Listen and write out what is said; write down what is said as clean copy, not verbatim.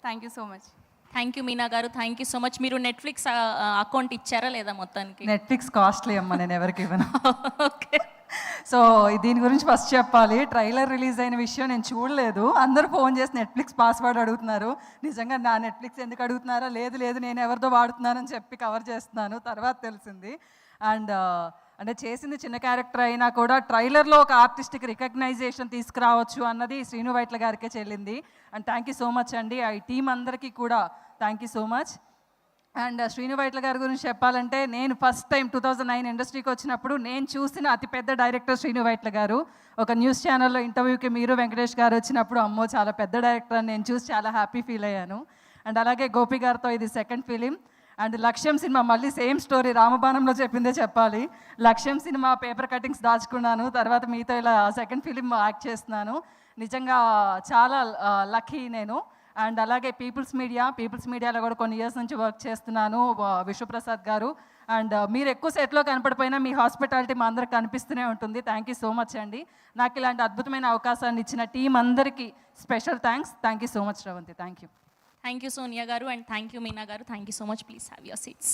Thank you so much. Thank you Meena గారు, thank you so much. మీరు Netflix account ఇచ్చారా లేదా మొత్తానికి? నెట్ఫ్లిక్స్ కాస్ట్లీ అమ్మ, నేను ఎవరికి ఇవ్వను. ఓకే. సో దీని గురించి ఫస్ట్ చెప్పాలి. ట్రైలర్ రిలీజ్ అయిన విషయం నేను చూడలేదు. అందరూ ఫోన్ చేసి నెట్ఫ్లిక్స్ పాస్వర్డ్ అడుగుతున్నారు. నిజంగా నా నెట్ఫ్లిక్స్ ఎందుకు అడుగుతున్నారా? లేదు లేదు, నేను ఎవరితో వాడుతున్నానని చెప్పి కవర్ చేస్తున్నాను. తర్వాత తెలిసింది. అండ్ అంటే చేసింది చిన్న క్యారెక్టర్ అయినా కూడా ట్రైలర్లో ఒక ఆర్టిస్ట్కి రికగ్నైజేషన్ తీసుకురావచ్చు అన్నది శ్రీను వైట్ల గారికే చెల్లింది. And thank you so much అండి. ఆ టీం అందరికీ కూడా thank you so much. And Srinu Vaitla గారి గురించి చెప్పాలంటే, నేను ఫస్ట్ టైం 2009 ఇండస్ట్రీకి వచ్చినప్పుడు నేను చూసిన అతిపెద్ద డైరెక్టర్ శ్రీను వైట్ల గారు. ఒక న్యూస్ ఛానల్లో ఇంటర్వ్యూకి మీరు వెంకటేష్ గారు వచ్చినప్పుడు అమ్మో చాలా పెద్ద డైరెక్టర్ అని నేను చూసి చాలా హ్యాపీ ఫీల్ అయ్యాను. అండ్ అలాగే గోపి గారితో ఇది సెకండ్ ఫిలిం. అండ్ లక్ష్యం సినిమా మళ్ళీ సేమ్ స్టోరీ, రామబాణంలో చెప్పిందే చెప్పాలి. లక్ష్యం సినిమా పేపర్ కటింగ్స్ దాచుకున్నాను, తర్వాత మీతో ఇలా సెకండ్ ఫిలిం యాక్ట్ చేస్తున్నాను. నిజంగా చాలా లక్కీ నేను. అండ్ అలాగే పీపుల్స్ మీడియాలో కూడా కొన్ని ఇయర్స్ నుంచి వర్క్ చేస్తున్నాను, విశ్వప్రసాద్ గారు. అండ్ మీరు ఎక్కువ సెట్లో కనపడిపోయినా మీ హాస్పిటాలిటీ మా అందరికి కనిపిస్తూనే ఉంటుంది. థ్యాంక్ యూ సో మచ్ అండి. నాకు ఇలాంటి అద్భుతమైన అవకాశాన్ని ఇచ్చిన టీం అందరికీ special thanks. Thank you so much Sravanthi. Thank you. Thank you Sonia గారు అండ్ థ్యాంక్ యూ మీనా గారు. Thank you so much. Please have your seats.